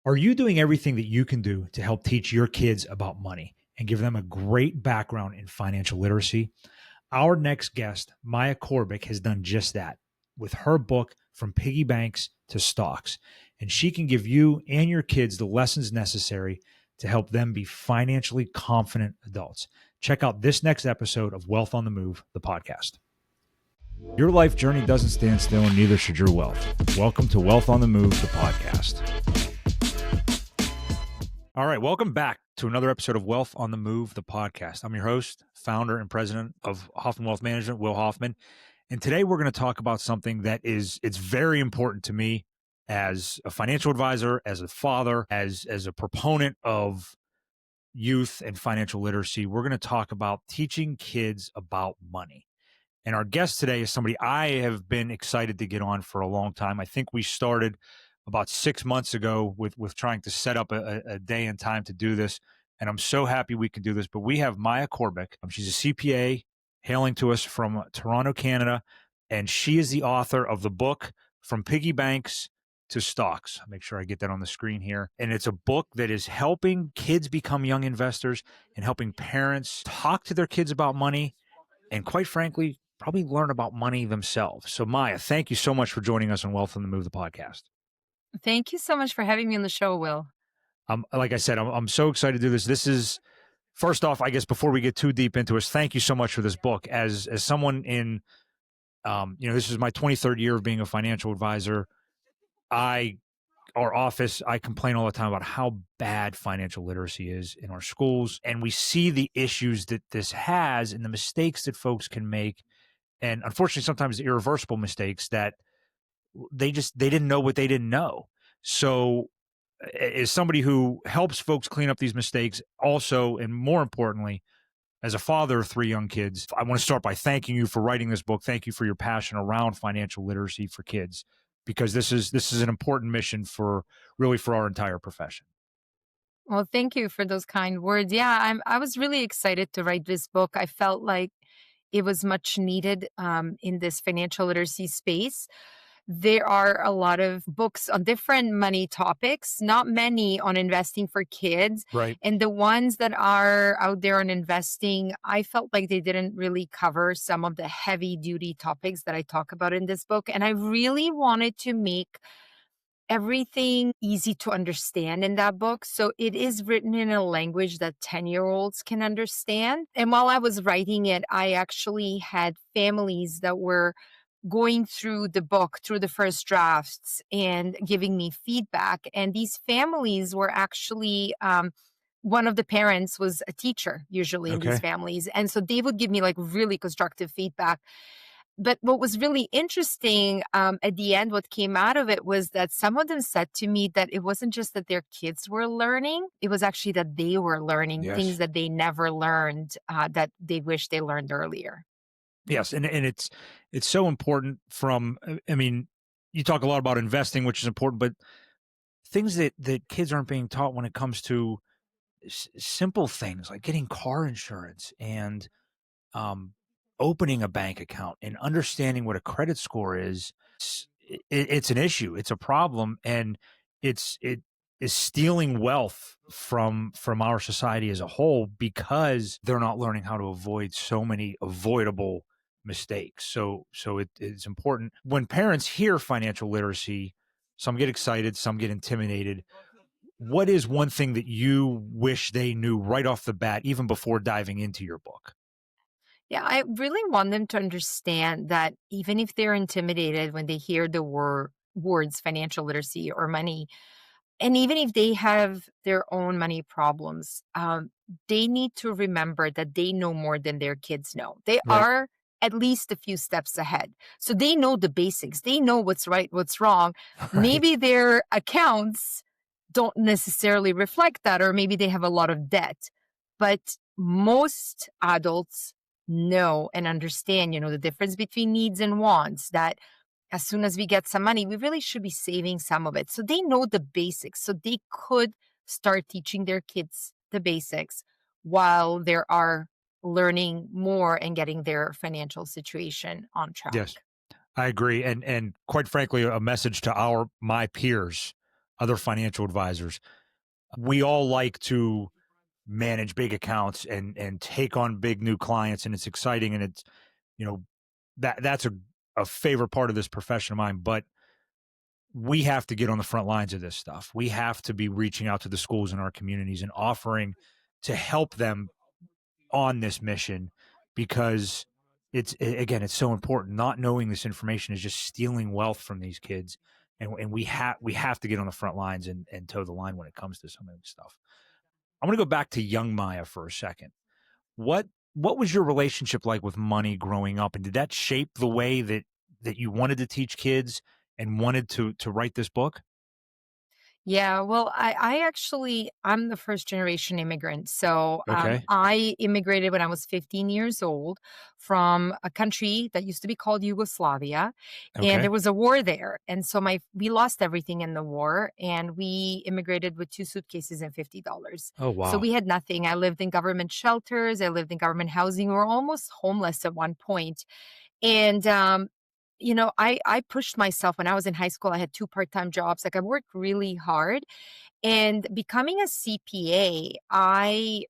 Are you doing everything that you can do to help teach your kids about money and give them a great background in financial literacy? Our next guest, Maya Corbic, has done just that with her book, From Piggy Banks to Stocks. And she can give you and your kids the lessons necessary to help them be financially confident adults. Check out this next episode of Wealth on the Move, the podcast. Your life journey doesn't stand still, and neither should your wealth. Welcome to Wealth on the Move, the podcast. All right, welcome back to another episode of Wealth on the Move, the podcast. I'm your host, founder, and president of Hoffman Wealth Management, Will Hoffman. And today we're going to talk about something that it's very important to me as a financial advisor, as a father, as a proponent of youth and financial literacy. We're going to talk about teaching kids about money. And our guest today is somebody I have been excited to get on for a long time. I think we started about 6 months ago with trying to set up a day and time to do this. And I'm so happy we can do this. But we have Maya Corbic. She's a CPA hailing to us from Toronto, Canada. And she is the author of the book, From Piggy Banks to Stocks. I'll make sure I get that on the screen here. And it's a book that is helping kids become young investors and helping parents talk to their kids about money and, quite frankly, probably learn about money themselves. So Maya, thank you so much for joining us on Wealth on the Move, the podcast. Thank you so much for having me on the show, Will. Like I said, I'm so excited to do this. This is, first off, I guess before we get too deep into it, thank you so much for this book. As someone in, this is my 23rd year of being a financial advisor. Our office, I complain all the time about how bad financial literacy is in our schools. And we see the issues that this has and the mistakes that folks can make. And unfortunately, sometimes irreversible mistakes that they didn't know what they didn't know. So as somebody who helps folks clean up these mistakes, also, and more importantly, as a father of 3 young kids, I want to start by thanking you for writing this book. Thank you for your passion around financial literacy for kids, because this is an important mission for our entire profession. Well, thank you for those kind words. Yeah, I was really excited to write this book. I felt like it was much needed in this financial literacy space. There are a lot of books on different money topics, not many on investing for kids. Right. And the ones that are out there on investing, I felt like they didn't really cover some of the heavy duty topics that I talk about in this book. And I really wanted to make everything easy to understand in that book. So it is written in a language that 10-year-olds can understand. And while I was writing it, I actually had families that were going through the book, through the first drafts, and giving me feedback. And these families were actually, one of the parents was a teacher, usually in these Okay. families. And so they would give me like really constructive feedback. But what was really interesting at the end, what came out of it was that some of them said to me that it wasn't just that their kids were learning, it was actually that they were learning things Yes. that they never learned, that they wish they learned earlier. Yes. And it's so important you talk a lot about investing, which is important, but things that kids aren't being taught when it comes to simple things like getting car insurance and um, opening a bank account and understanding what a credit score is. It's an issue. It's a problem, and it is stealing wealth from our society as a whole, because they're not learning how to avoid so many avoidable mistakes. So it's important when parents hear financial literacy. Some get excited, some get intimidated. What is one thing that you wish they knew right off the bat, even before diving into your book? Yeah, I really want them to understand that even if they're intimidated when they hear the words financial literacy or money, and even if they have their own money problems, they need to remember that they know more than their kids know. They Right. are at least a few steps ahead. So they know the basics. They know what's right, what's wrong. Right. Maybe their accounts don't necessarily reflect that, or maybe they have a lot of debt. But most adults know and understand, the difference between needs and wants, that as soon as we get some money, we really should be saving some of it. So they know the basics. So they could start teaching their kids the basics while they are learning more and getting their financial situation on track. Yes, I agree. And quite frankly, a message to my peers. other financial advisors. We all like to manage big accounts and take on big new clients, and it's exciting, and it's, you know, that's a favorite part of this profession of mine. But we have to get on the front lines of this stuff. We have to be reaching out to the schools in our communities and offering to help them on this mission, because again, it's so important. Not knowing this information is just stealing wealth from these kids, and we have to get on the front lines and toe the line when it comes to some of this stuff. I'm going to go back to young Maya for a second. What what was your relationship like with money growing up, and did that shape the way that you wanted to teach kids and wanted to write this book? Yeah, well, I'm the first generation immigrant. So Okay. I immigrated when I was 15 years old from a country that used to be called Yugoslavia, and there Okay. was a war there. And so we lost everything in the war, and we immigrated with two suitcases and $50. Oh, So wow. we had nothing. I lived in government shelters. I lived in government housing. We were almost homeless at one point. And, I pushed myself when I was in high school. I had 2 part-time jobs. Like, I worked really hard, and becoming a CPA, I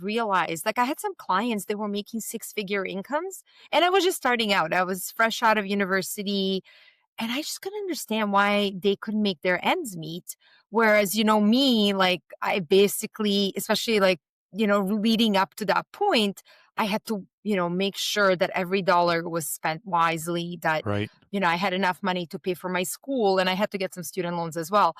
realized, like, I had some clients that were making six-figure incomes, and I was just starting out. I was fresh out of university, and I just couldn't understand why they couldn't make their ends meet. Whereas, me, like, I basically, especially like, leading up to that point, I had to, make sure that every dollar was spent wisely, that, Right. I had enough money to pay for my school, and I had to get some student loans as well.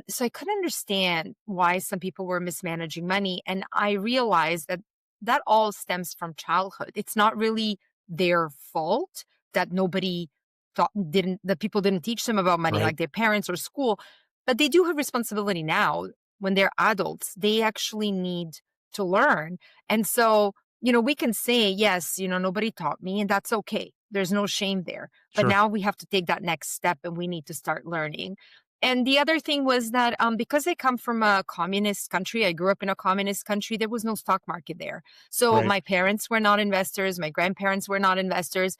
So I couldn't understand why some people were mismanaging money. And I realized that that all stems from childhood. It's not really their fault that nobody that people didn't teach them about money, Right. like their parents or school, but they do have responsibility now. When they're adults, they actually need to learn. And so, we can say, yes, nobody taught me, and that's okay. There's no shame there. But Sure. now we have to take that next step, and we need to start learning. And the other thing was that, because I come from a communist country, I grew up in a communist country, there was no stock market there. So Right. my parents were not investors, my grandparents were not investors.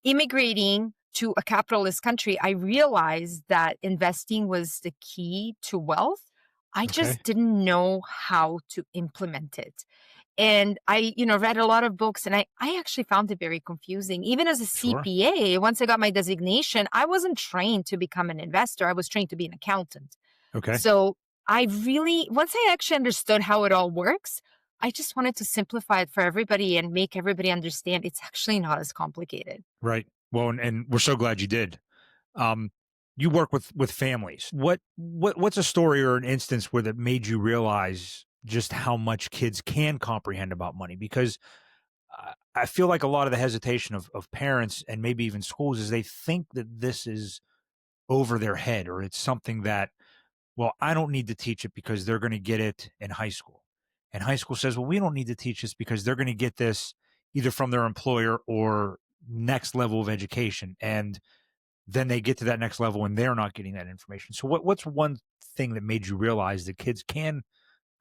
Immigrating to a capitalist country, I realized that investing was the key to wealth. I Okay. just didn't know how to implement it. And I, read a lot of books, and I actually found it very confusing. Even as a Sure. CPA, once I got my designation, I wasn't trained to become an investor. I was trained to be an accountant. Okay. So once I actually understood how it all works, I just wanted to simplify it for everybody and make everybody understand it's actually not as complicated. Right. Well, and we're so glad you did. Um, you work with families. What's a story or an instance where that made you realize just how much kids can comprehend about money? Because I feel like a lot of the hesitation of parents and maybe even schools is they think that this is over their head, or it's something that, well, I don't need to teach it because they're going to get it in high school. And high school says, well, we don't need to teach this because they're going to get this either from their employer or next level of education. And then they get to that next level and they're not getting that information. So what's one thing that made you realize that kids can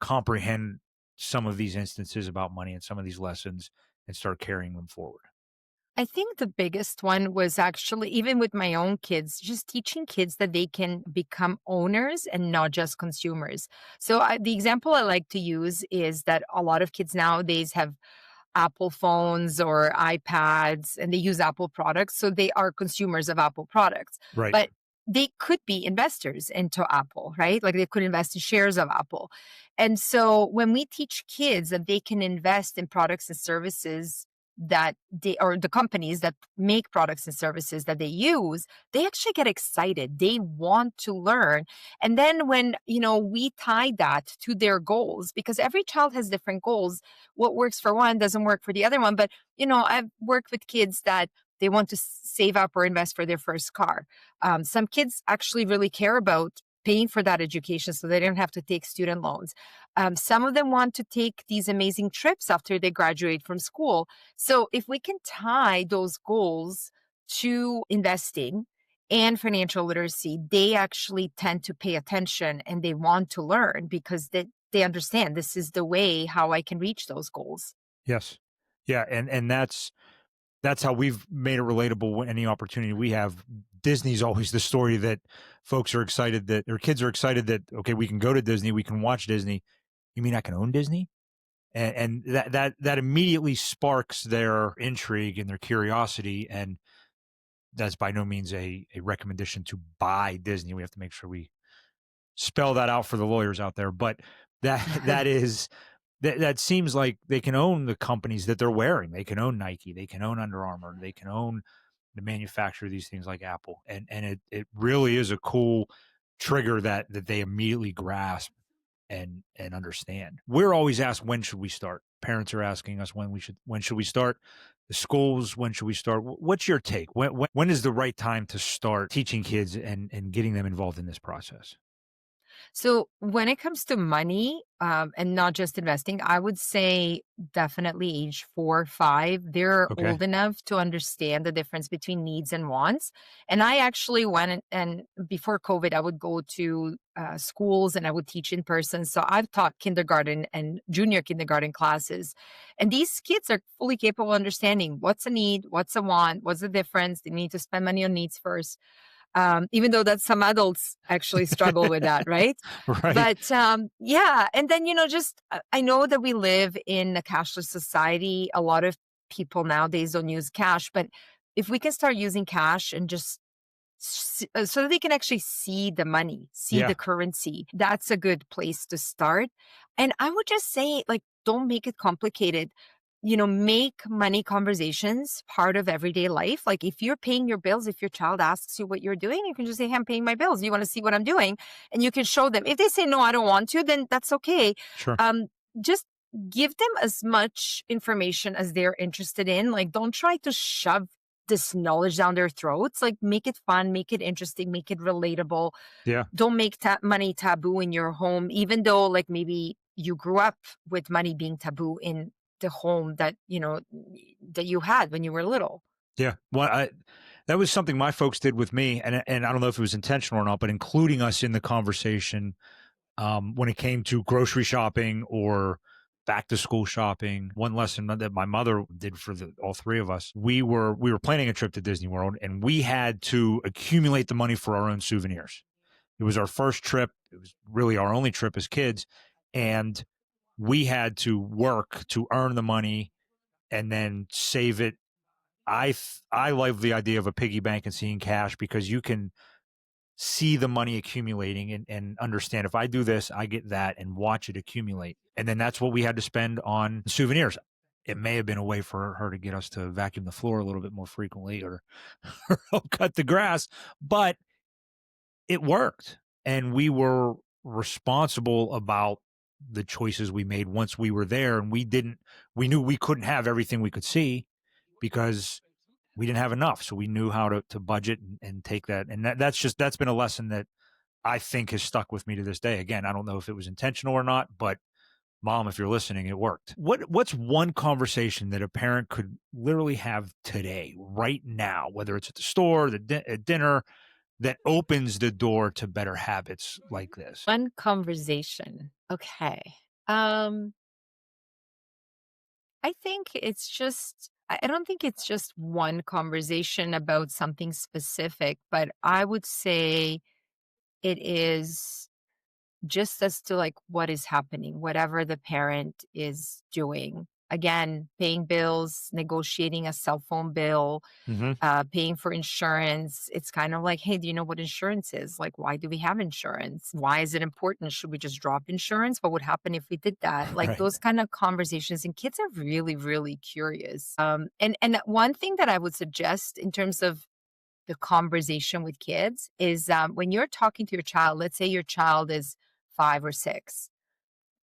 comprehend some of these instances about money and some of these lessons and start carrying them forward? I think the biggest one was actually, even with my own kids, just teaching kids that they can become owners and not just consumers. So the example I like to use is that a lot of kids nowadays have Apple phones or iPads, and they use Apple products. So they are consumers of Apple products. Right. But they could be investors into Apple, right? Like, they could invest in shares of Apple. And so when we teach kids that they can invest in products and services that or the companies that make products and services that they use, they actually get excited. They want to learn. And then when, we tie that to their goals, because every child has different goals. What works for one doesn't work for the other one. But, I've worked with kids that they want to save up or invest for their first car. Some kids actually really care about paying for that education so they don't have to take student loans. Some of them want to take these amazing trips after they graduate from school. So if we can tie those goals to investing and financial literacy, they actually tend to pay attention and they want to learn, because they understand this is the way how I can reach those goals. Yes. Yeah. And that's how we've made it relatable when any opportunity we have. Disney's always the story that folks are excited that their kids are excited that, okay, we can go to Disney, we can watch Disney. You mean I can own Disney? And that immediately sparks their intrigue and their curiosity. And that's by no means a recommendation to buy Disney. We have to make sure we spell that out for the lawyers out there. But that is that seems like they can own the companies that they're wearing. They can own Nike, they can own Under Armour, they can own the manufacturer of these things like Apple. And it really is a cool trigger that they immediately grasp and understand. We're always asked, when should we start? Parents are asking us when should we start? The schools, when should we start? What's your take? When is the right time to start teaching kids and getting them involved in this process? So when it comes to money, and not just investing, I would say definitely age 4, 5. They're Okay. old enough to understand the difference between needs and wants. And I actually went and before COVID, I would go to schools and I would teach in person. So I've taught kindergarten and junior kindergarten classes. And these kids are fully capable of understanding what's a need, what's a want, what's the difference. They need to spend money on needs first, even though that some adults actually struggle with that, right? Right. But yeah, and then just I know that we live in a cashless society. A lot of people nowadays don't use cash, but if we can start using cash and just so that they can actually see the money, see Yeah. the currency, that's a good place to start. And I would just say, like, don't make it complicated. Make money conversations part of everyday life. Like, if you're paying your bills, if your child asks you what you're doing, you can just say, "Hey, I'm paying my bills. You want to see what I'm doing?" And you can show them. If they say, "No, I don't want to," then that's okay. Sure. Um, just give them as much information as they're interested in. Like, don't try to shove this knowledge down their throats. Like, make it fun, make it interesting, make it relatable. Yeah. Don't make money taboo in your home, even though, like, maybe you grew up with money being taboo in the home that you had when you were little. Yeah. Well, that was something my folks did with me, and I don't know if it was intentional or not, but including us in the conversation when it came to grocery shopping or back to school shopping. One lesson that my mother did for all three of us, we were planning a trip to Disney World, and we had to accumulate the money for our own souvenirs. It was our first trip. It was really our only trip as kids, and we had to work to earn the money and then save it. I love the idea of a piggy bank and seeing cash because you can see the money accumulating and understand, if I do this, I get that, and watch it accumulate. And then that's what we had to spend on souvenirs. It may have been a way for her to get us to vacuum the floor a little bit more frequently or, or help cut the grass, but it worked. And we were responsible about the choices we made once we were there. And we knew we couldn't have everything we could see because we didn't have enough. So we knew how to budget and take that. And that's been a lesson that I think has stuck with me to this day. Again, I don't know if it was intentional or not, but mom, if you're listening, it worked. What's one conversation that a parent could literally have today, right now, whether it's at the store, at dinner, that opens the door to better habits like this? One conversation. Okay. Um, I think it's just I don't think it's just one conversation about something specific, but I would say it is just as to, like, what is happening, whatever the parent is doing. Again, paying bills, negotiating a cell phone bill, Hmm. paying for insurance. It's kind of like, hey, do you know what insurance is? Like, why do we have insurance? Why is it important? Should we just drop insurance? What would happen if we did that? Like, Right. those kind of conversations. And kids are really, really curious. And one thing that I would suggest in terms of the conversation with kids is, when you're talking to your child, let's say your child is 5 or 6,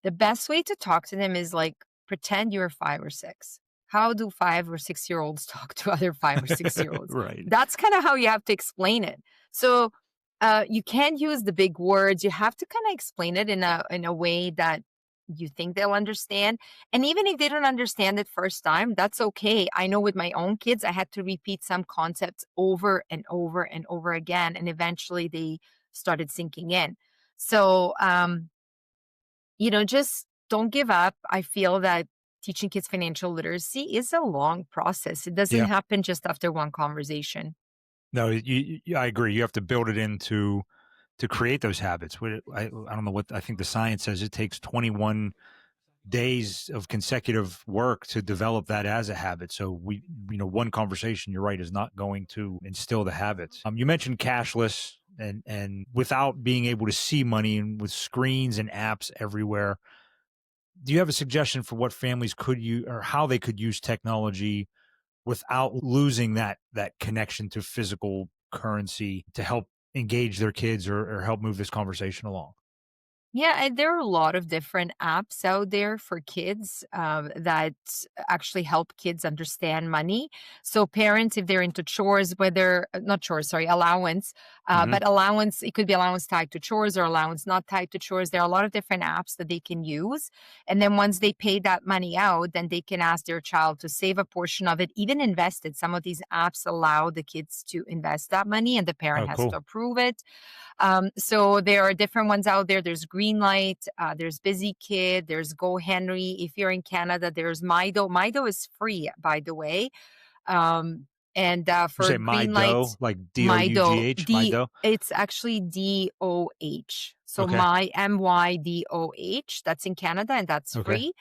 the best way to talk to them is, like, pretend you're 5 or 6. How do 5 or 6 year olds talk to other 5 or 6 year olds? Right. That's kind of how you have to explain it. So you can't use the big words. You have to kind of explain it in a way that you think they'll understand. And even if they don't understand it first time, that's okay. I know with my own kids, I had to repeat some concepts over and over and over again, and eventually they started sinking in. So just don't give up. I feel that teaching kids financial literacy is a long process. It doesn't Yeah. happen just after one conversation. No, I agree. You have to build it into to create those habits. I don't know what I think the science says. It takes 21 days of consecutive work to develop that as a habit. So one conversation, you're right, is not going to instill the habits. You mentioned cashless and without being able to see money and with screens and apps everywhere. Do you have a suggestion for what families could use or how they could use technology without losing that connection to physical currency to help engage their kids or help move this conversation along? Yeah, and there are a lot of different apps out there for kids that actually help kids understand money. So parents, if they're into chores, whether not chores, sorry, allowance, Hmm. but allowance, it could be allowance tied to chores or allowance not tied to chores. There are a lot of different apps that they can use. And then once they pay that money out, then they can ask their child to save a portion of it, even invest it. Some of these apps allow the kids to invest that money and the parent Oh, has to cool. approve it. So there are different ones out there. There's Greenlight, there's Busy Kid, there's Go Henry. If you're in Canada, there's Mido. Mido is free, by the way. And You for say my dough, Greenlight, like Mido, Dough, my dough. it's actually DOH. So Okay. MYDOH. That's in Canada and that's Okay. free.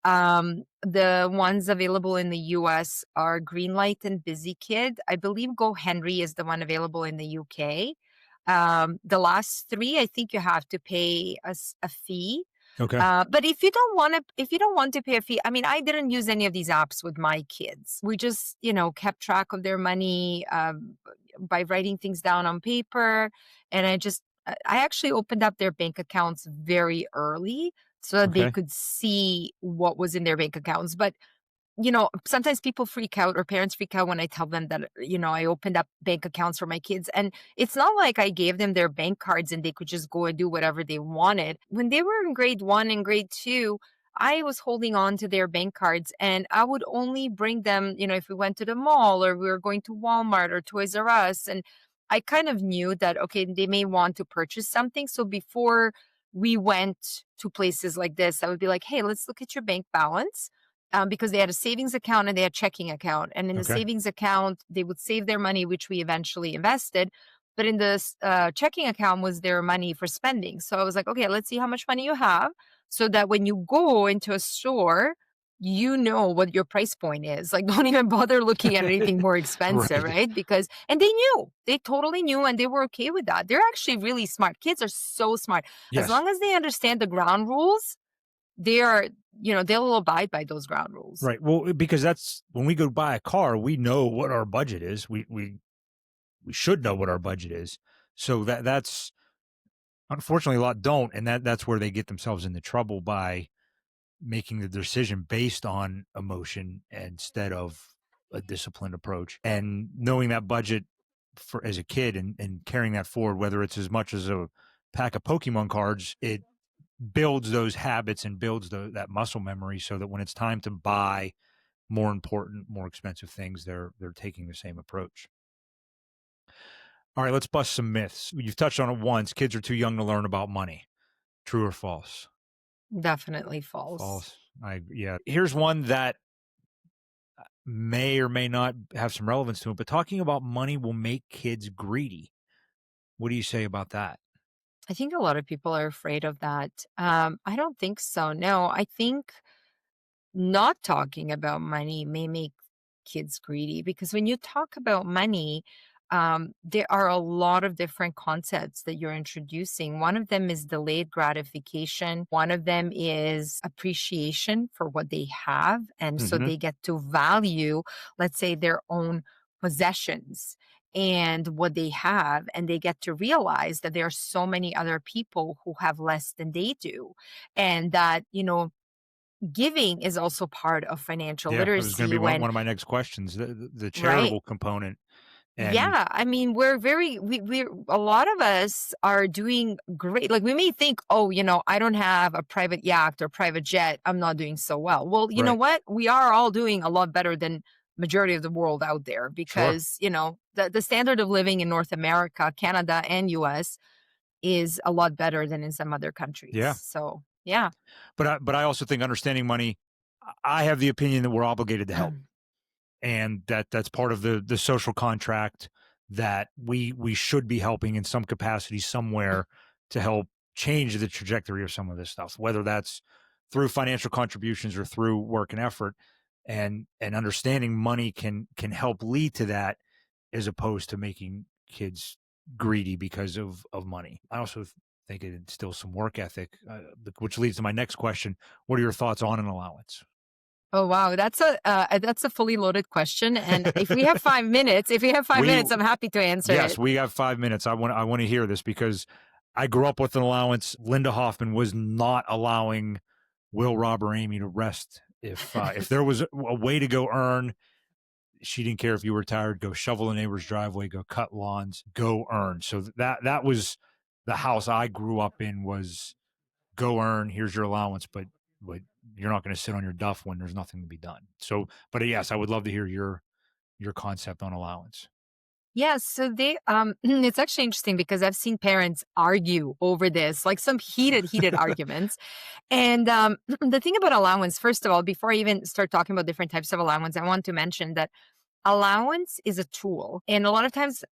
The ones available in the US are Greenlight and Busy Kid. I believe Go Henry is the one available in the UK. The last three, I think you have to pay a fee. Okay. But if you don't want to pay a fee, I mean, I didn't use any of these apps with my kids. We just, kept track of their money by writing things down on paper. And I actually opened up their bank accounts very early so that they Okay. could see what was in their bank accounts. But sometimes people freak out or parents freak out when I tell them that, I opened up bank accounts for my kids. And it's not like I gave them their bank cards and they could just go and do whatever they wanted. When they were in grade one and grade two, I was holding on to their bank cards and I would only bring them, if we went to the mall or we were going to Walmart or Toys R Us. And I kind of knew that, okay, they may want to purchase something. So before we went to places like this, I would be like, hey, let's look at your bank balance because they had a savings account and they had checking account. And in the Okay. savings account, they would save their money, which we eventually invested. But in the checking account was their money for spending. So I was like, okay, let's see how much money you have, so that when you go into a store, you know what your price point is. Like, don't even bother looking at anything more expensive, Right. right? And they totally knew, and they were okay with that. They're actually really smart. Kids are so smart. As Yes. long as they understand the ground rules, they are, they'll abide by those ground rules. Right. Well, because that's when we go buy a car, we know what our budget is. We should know what our budget is. So that's unfortunately a lot don't, and that's where they get themselves into trouble by making the decision based on emotion instead of a disciplined approach. And knowing that budget for as a kid and carrying that forward, whether it's as much as a pack of Pokemon cards, it builds those habits and builds that muscle memory so that when it's time to buy more important, more expensive things, they're taking the same approach. All right, let's bust some myths. You've touched on it once. Kids are too young to learn about money. True or false? Definitely false. False. Yeah. Here's one that may or may not have some relevance to it, but talking about money will make kids greedy. What do you say about that? I think a lot of people are afraid of that. I don't think so. No, I think not talking about money may make kids greedy because when you talk about money, there are a lot of different concepts that you're introducing. One of them is delayed gratification, one of them is appreciation for what they have. And so Hmm. they get to value, let's say, their own possessions and what they have. And they get to realize that there are so many other people who have less than they do. And that, giving is also part of financial Yeah, that was going to literacy be when one of my next questions. The right. charitable component, and Yeah, I mean, we're a lot of us are doing great. Like we may think, oh, I don't have a private yacht or private jet. I'm not doing so well. Well, you know right, what? We are all doing a lot better than majority of the world out there sure, because, the standard of living in North America, Canada, and US is a lot better than in some other countries. yeah. So yeah. But I also think understanding money. I have the opinion that we're obligated to help, and that's part of the social contract that we should be helping in some capacity somewhere to help change the trajectory of some of this stuff, whether that's through financial contributions or through work and effort, and understanding money can help lead to that, as opposed to making kids greedy because of money. I also think it instills some work ethic, which leads to my next question. What are your thoughts on an allowance? Oh, wow, that's a fully loaded question, and if we have 5 we minutes, I'm happy to answer Yes, it. we have 5 minutes. I want to hear this because I grew up with an allowance. Linda Hoffman was not allowing Will, Rob, or Amy to rest. If there was a way to go earn, she didn't care if you were tired. Go shovel a neighbor's driveway. Go cut lawns. Go earn. So that was the house I grew up in. Was go earn. Here's your allowance, but you're not going to sit on your duff when there's nothing to be done. So, but yes, I would love to hear your concept on allowance. Yeah, so it's actually interesting because I've seen parents argue over this, like some heated arguments. And the thing about allowance, first of all, before I even start talking about different types of allowance, I want to mention that allowance is a tool. And a lot of times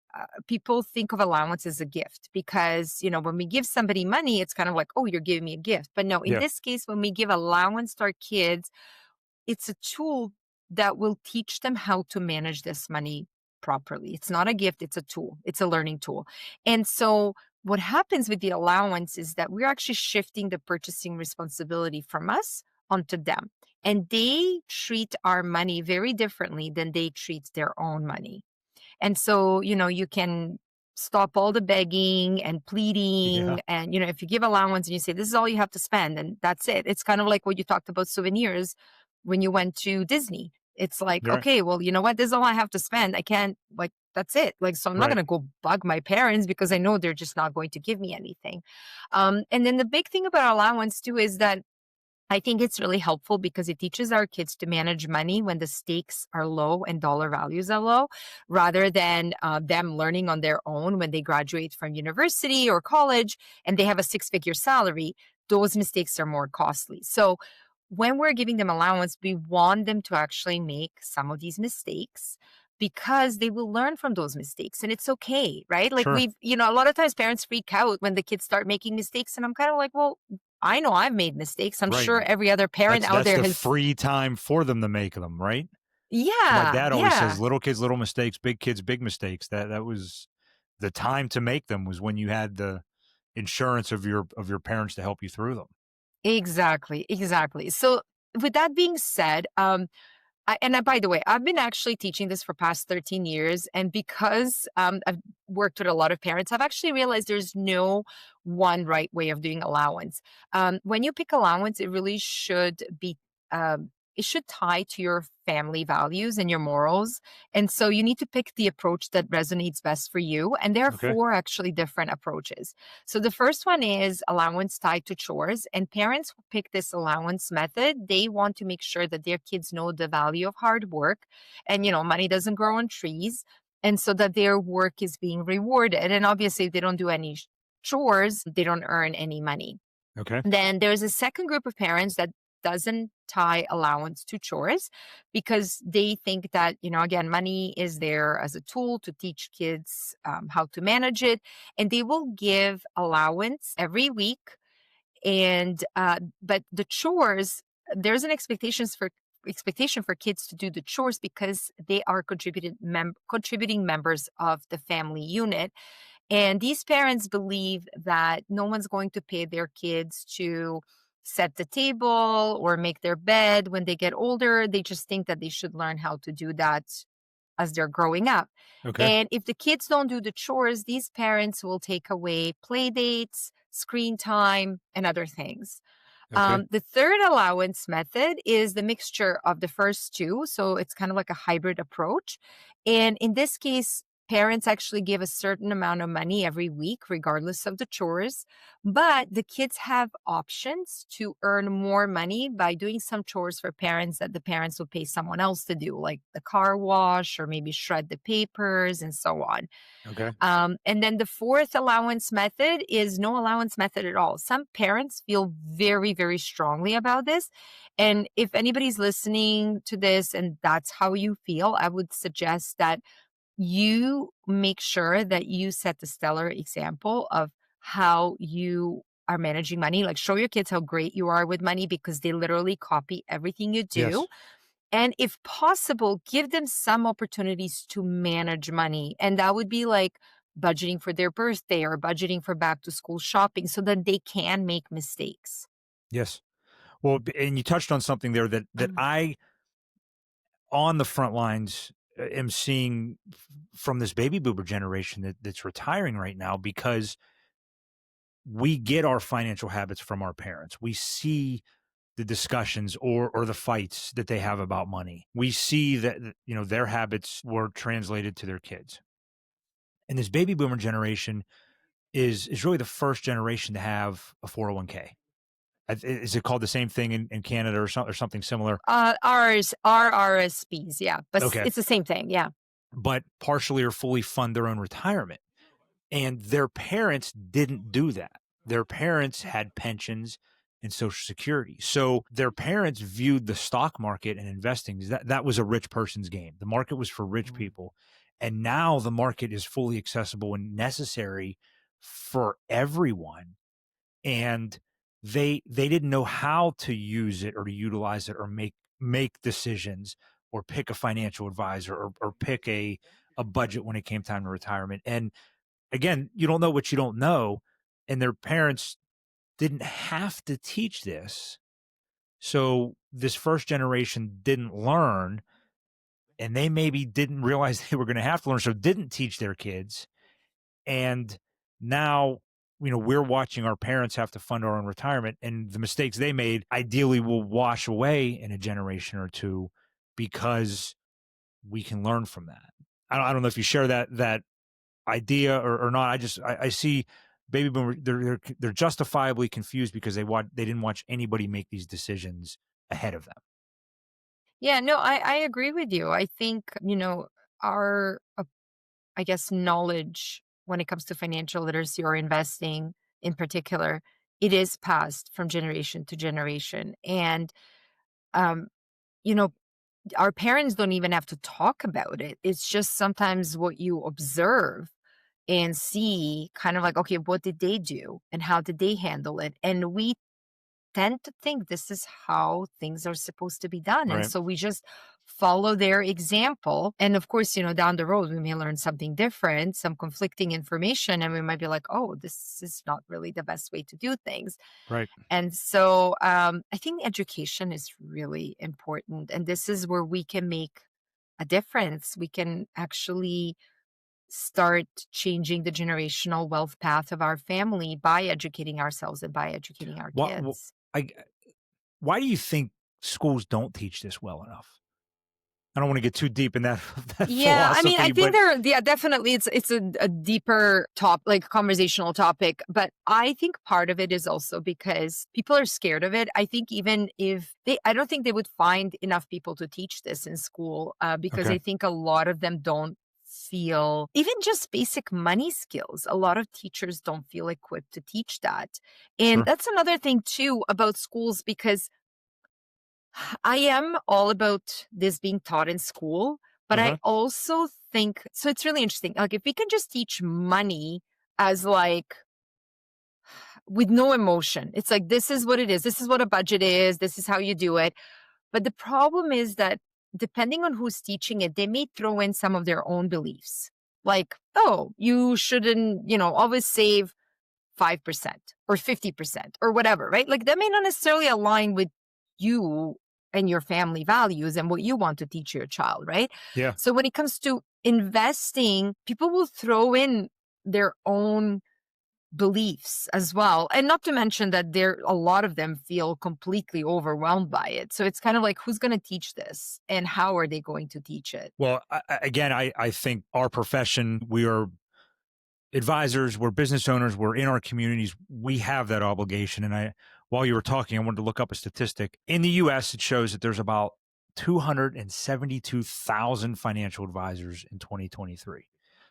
people think of allowance as a gift because, when we give somebody money, it's kind of like, oh, you're giving me a gift. But no, in Yeah. this case, when we give allowance to our kids, it's a tool that will teach them how to manage this money properly. It's not a gift, it's a tool. It's a learning tool. And so what happens with the allowance is that we're actually shifting the purchasing responsibility from us onto them. And they treat our money very differently than they treat their own money. And so, you can stop all the begging and Yeah. pleading. And, if you give allowance and you say, this is all you have to spend, and that's it. It's kind of like what you talked about souvenirs when you went to Disney. It's like, You're right. okay, well, you know what? This is all I have to spend. I can't, like, that's it. Like, so I'm not Right. going to go bug my parents because I know they're just not going to give me anything. And then the big thing about allowance, too, is that I think it's really helpful because it teaches our kids to manage money when the stakes are low and dollar values are low, rather than them learning on their own when they graduate from university or college and they have a six-figure salary. Those mistakes are more costly. So when we're giving them allowance, we want them to actually make some of these mistakes because they will learn from those mistakes and it's okay, right? Like Sure. a lot of times parents freak out when the kids start making mistakes. And I'm kind of like, well, I know I've made mistakes. I'm Right. sure every other parent out That's there the has. free time for them to make them, right? My Yeah, dad always says, yeah. "Little kids, little mistakes; big kids, big mistakes." That was the time to make them, was when you had the insurance of your parents to help you through them. Exactly, exactly. So with that being said, by the way, I've been actually teaching this for past 13 years. And because I've worked with a lot of parents, I've actually realized there's no one right way of doing allowance. When you pick allowance, it should tie to your family values and your morals. And so you need to pick the approach that resonates best for you. And there are Okay. four actually different approaches. So the first one is allowance tied to chores. And parents who pick this allowance method, they want to make sure that their kids know the value of hard work. And, money doesn't grow on trees. And so that their work is being rewarded. And obviously, if they don't do any chores, they don't earn any money. Okay. Then there's a second group of parents that doesn't tie allowance to chores because they think that, again, money is there as a tool to teach kids how to manage it. And they will give allowance every week. But the chores, there's an expectation for kids to do the chores because they are contributing members of the family unit. And these parents believe that no one's going to pay their kids to set the table or make their bed when they get older. They just think that they should learn how to do that as they're growing up. Okay. And if the kids don't do the chores, these parents will take away play dates, screen time, and other things. Okay. The third allowance method is the mixture of the first two. So it's kind of like a hybrid approach. And in this case, parents actually give a certain amount of money every week, regardless of the chores. But the kids have options to earn more money by doing some chores for parents that the parents will pay someone else to do, like the car wash or maybe shred the papers and so on. Okay. And then the fourth allowance method is no allowance method at all. Some parents feel very, very strongly about this. And if anybody's listening to this and that's how you feel, I would suggest that you make sure that you set the stellar example of how you are managing money. Like, show your kids how great you are with money because they literally copy everything you do. Yes. And if possible, give them some opportunities to manage money. And that would be like budgeting for their birthday or budgeting for back to school shopping so that they can make mistakes. Yes. Well, and you touched on something there that I, on the front lines, am seeing from this baby boomer generation that's retiring right now, because we get our financial habits from our parents. We see the discussions or the fights that they have about money. We see that, their habits were translated to their kids. And this baby boomer generation is really the first generation to have a 401k. Is it called the same thing in Canada or something similar? Ours are RSPs, yeah, but Okay. it's the same thing, yeah. But partially or fully fund their own retirement. And their parents didn't do that. Their parents had pensions and Social Security. So their parents viewed the stock market and investing as that was a rich person's game. The market was for rich people. And now the market is fully accessible and necessary for everyone. And they didn't know how to use it or to utilize it or make decisions or pick a financial advisor or pick a budget when it came time to retirement. And again, you don't know what you don't know, and their parents didn't have to teach this. So this first generation didn't learn, and they maybe didn't realize they were going to have to learn, so didn't teach their kids. And now, we're watching our parents have to fund our own retirement, and the mistakes they made ideally will wash away in a generation or two because we can learn from that. I don't know if you share that idea or not. I see baby boomer, they're justifiably confused because they didn't watch anybody make these decisions ahead of them. Yeah, no, I agree with you. I think, our, I guess, knowledge when it comes to financial literacy or investing in particular, it is passed from generation to generation. And, um, you know, our parents don't even have to talk about it. It's just sometimes what you observe and see, kind of like, okay, what did they do and how did they handle it? And we tend to think this is how things are supposed to be done. And Right. so we just follow their example. And of course, down the road, we may learn something different, some conflicting information, and we might be like, oh, this is not really the best way to do things. Right. And so I think education is really important. And this is where we can make a difference. We can actually start changing the generational wealth path of our family by educating ourselves and by educating our What, kids. I, why do you think schools don't teach this well enough? I don't want to get too deep in that that Yeah, I mean, I philosophy, think but yeah, definitely it's a deeper like conversational topic, but I think part of it is also because people are scared of it. I think even if I don't think they would find enough people to teach this in school because okay, I think a lot of them don't feel even just basic money skills. A lot of teachers don't feel equipped to teach that. And sure, that's another thing too about schools because I am all about this being taught in school, but uh I huh, also think so it's really interesting. Like if we can just teach money as like with no emotion. It's like this is what it is. This is what a budget is. This is how you do it. But the problem is that depending on who's teaching it, they may throw in some of their own beliefs. Like, oh, you shouldn't, always save 5% or 50% or whatever, right? Like that may not necessarily align with you and your family values and what you want to teach your child, right? yeah. So when it comes to investing, people will throw in their own beliefs as well. And not to mention that a lot of them feel completely overwhelmed by it. So it's kind of like who's going to teach this and how are they going to teach it? Well, again, I think our profession, we are advisors, we're business owners, we're in our communities, we have that obligation. And while you were talking, I wanted to look up a statistic. In the US, it shows that there's about 272,000 financial advisors in 2023.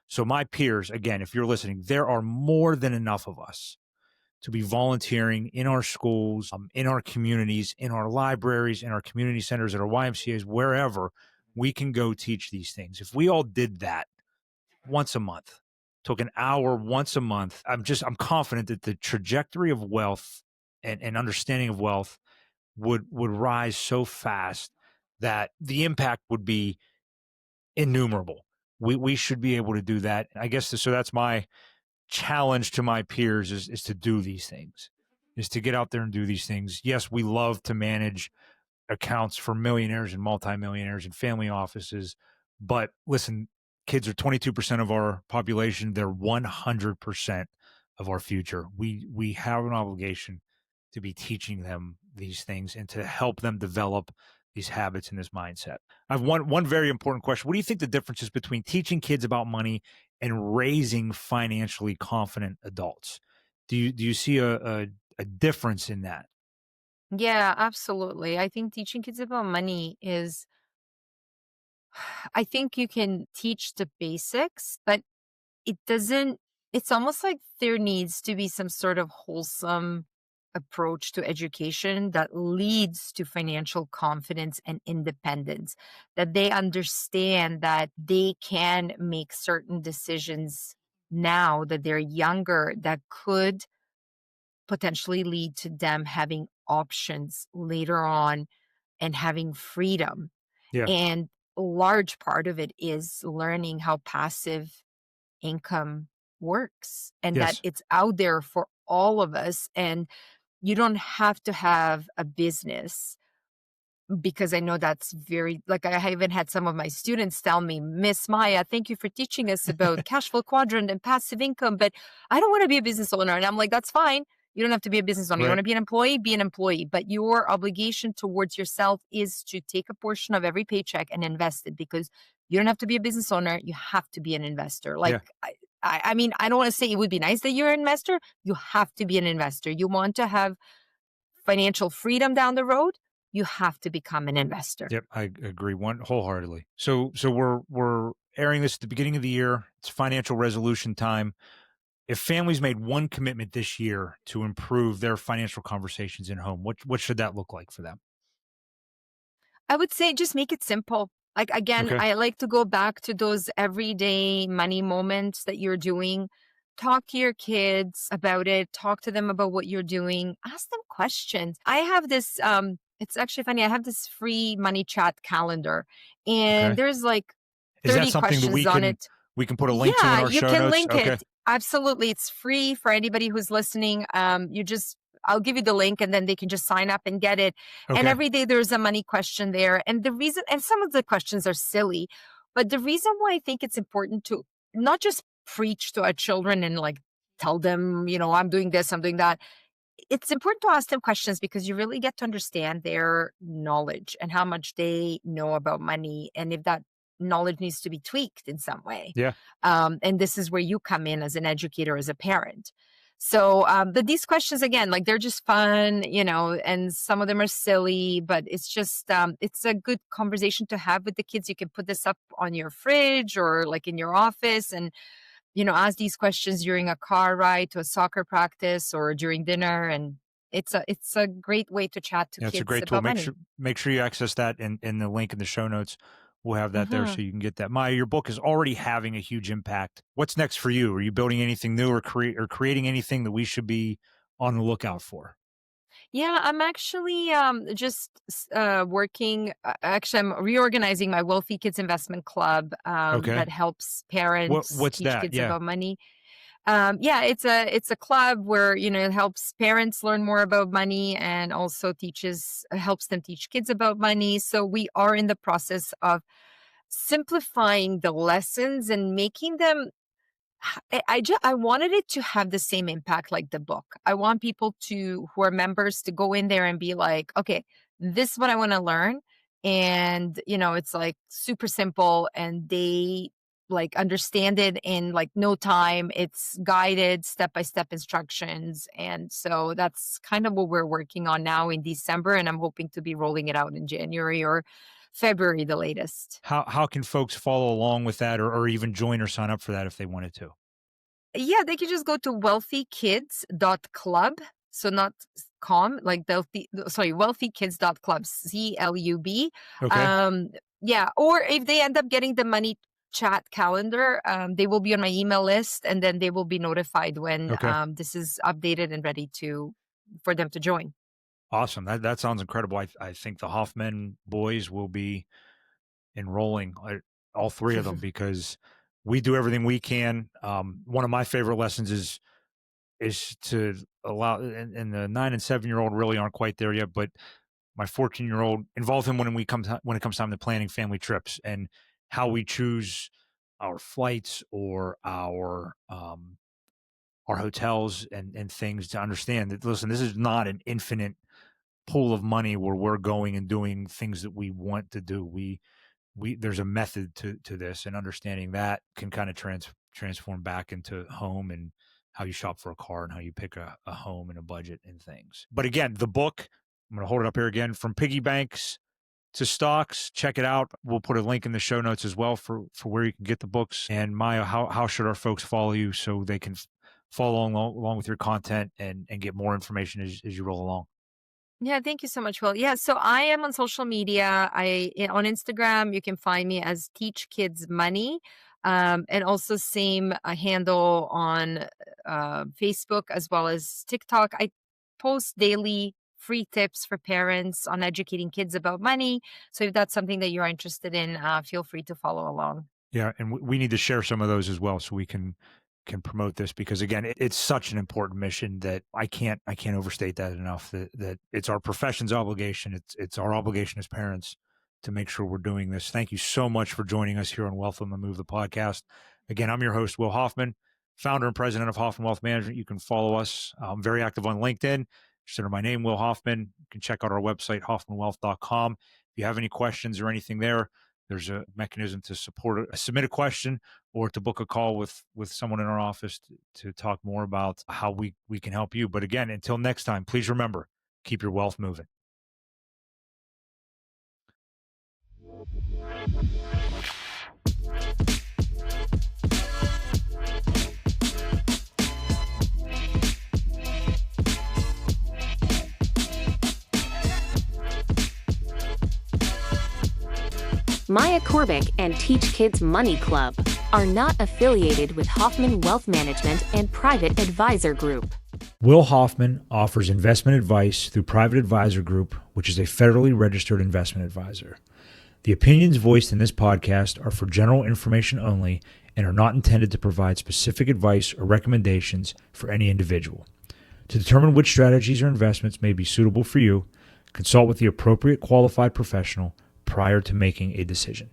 So my peers, again, if you're listening, there are more than enough of us to be volunteering in our schools, in our communities, in our libraries, in our community centers, at our YMCA's, wherever we can go teach these things. If we all did that, once a month, took an hour once a month, I'm confident that the trajectory of wealth and understanding of wealth would rise so fast that the impact would be innumerable. We should be able to do that. I guess so that's my challenge to my peers is to do these things, is to get out there and do these things. Yes, we love to manage accounts for millionaires and multimillionaires and family offices. But listen, kids are 22% of our population. They're 100% of our future. We have an obligation to be teaching them these things and to help them develop these habits and this mindset. I have one very important question. What do you think the difference is between teaching kids about money and raising financially confident adults? Do you see a difference in that? Yeah, absolutely. I think teaching kids about money is, I think you can teach the basics, but it doesn't, it's almost like there needs to be some sort of wholesome approach to education that leads to financial confidence and independence, that they understand that they can make certain decisions now that they're younger that could potentially lead to them having options later on and having freedom. Yeah. And a large part of it is learning how passive income works and that Yes. it's out there for all of us. And you don't have to have a business, because I know that's very, like, I even had some of my students tell me, Miss Maya, thank you for teaching us about cash flow quadrant and passive income, but I don't want to be a business owner. And I'm like, that's fine. You don't have to be a business owner. You want Right. to be an employee? Be an employee. But your obligation towards yourself is to take a portion of every paycheck and invest it, because you don't have to be a business owner. You have to be an investor. Like, Yeah. I mean, I don't want to say it would be nice that you're an investor. You have to be an investor. You want to have financial freedom down the road, you have to become an investor. Yep, I agree one wholeheartedly. So we're airing this at the beginning of the year. It's financial resolution time. If families made one commitment this year to improve their financial conversations in home, what should that look like for them? I would say just make it simple. Like, again, Okay. I like to go back to those everyday money moments that you're doing. Talk to your kids about it. Talk to them about what you're doing. Ask them questions. I have this it's actually funny. I have this free money chat calendar, and Okay. there's like Is that 30 something that questions on it. we can put a link to in Yeah, our you show can notes? link Okay. it. Absolutely. It's free for anybody who's listening. You just, I'll give you the link and then they can just sign up and get it. And Okay. every day there's a money question there. And the reason, and some of the questions are silly, but the reason why I think it's important to not just preach to our children and like tell them, I'm doing this, I'm doing that. It's important to ask them questions because you really get to understand their knowledge and how much they know about money, and if that knowledge needs to be tweaked in some way. Yeah. And this is where you come in as an educator, as a parent. So, but these questions, again, like they're just fun, and some of them are silly, but it's just, it's a good conversation to have with the kids. You can put this up on your fridge or like in your office, and ask these questions during a car ride to a soccer practice or during dinner. And it's a great way to chat to Yeah, it's a kids great tool. about Make money. sure make sure you access that in the link in the show notes. We'll have that there Hmm. so you can get that. Maya, your book is already having a huge impact. What's next for you? Are you building anything new or creating anything that we should be on the lookout for? Yeah, I'm actually just working. Actually, I'm reorganizing my Wealthy Kids Investment Club Okay. that helps parents What's teach that? kids Yeah. about money. Yeah, it's a club where it helps parents learn more about money and also helps them teach kids about money. So we are in the process of simplifying the lessons and making them. I wanted it to have the same impact like the book. I want people who are members to go in there and be like, okay, this is what I want to learn. And, it's like super simple and they like understand it in like no time. It's guided step-by-step instructions. And so that's kind of what we're working on now in December. And I'm hoping to be rolling it out in January or February, the latest. How can folks follow along with that or even join or sign up for that if they wanted to? Yeah, they can just go to wealthykids.club. So not com, like wealthykids.club, CLUB. Okay. Um, yeah, or if they end up getting the money chat calendar. They will be on my email list, and then they will be notified when Okay. this is updated and ready for them to join. Awesome. That sounds incredible. I think the Hoffman boys will be enrolling, all three of them, because we do everything we can. One of my favorite lessons is to allow, and the 9 and 7-year-old really aren't quite there yet, but my 14-year-old, involve him when it comes time to planning family trips and how we choose our flights or our hotels and things, to understand that, listen, this is not an infinite pool of money where we're going and doing things that we want to do. We there's a method to this, and understanding that can kind of transform back into home and how you shop for a car and how you pick a home and a budget and things. But again, the book, I'm going to hold it up here again, From Piggy Banks to Stocks. Check it out. We'll put a link in the show notes as well for where you can get the books. And Maya, how should our folks follow you so they can follow along with your content and get more information as you roll along? Yeah, thank you so much, Will. Yeah, so I am on social media. On Instagram, you can find me as Teach Kids Money, and also same handle on Facebook as well as TikTok. I post daily free tips for parents on educating kids about money. So if that's something that you're interested in, feel free to follow along. Yeah, and we need to share some of those as well, so we can promote this, because again, it's such an important mission that I can't overstate that enough. That it's our profession's obligation. It's our obligation as parents to make sure we're doing this. Thank you so much for joining us here on Wealth on the Move, the podcast. Again, I'm your host, Will Hoffman, founder and president of Hoffman Wealth Management. You can follow us. I'm very active on LinkedIn. Just under my name, Will Hoffman. You can check out our website, hoffmanwealth.com. If you have any questions or anything there, there's a mechanism to submit a question, or to book a call with someone in our office to talk more about how we can help you. But again, until next time, please remember, keep your wealth moving. Maya Corbic and Teach Kids Money Club are not affiliated with Hoffman Wealth Management and Private Advisor Group. Will Hoffman offers investment advice through Private Advisor Group, which is a federally registered investment advisor. The opinions voiced in this podcast are for general information only and are not intended to provide specific advice or recommendations for any individual. To determine which strategies or investments may be suitable for you, consult with the appropriate qualified professional prior to making a decision.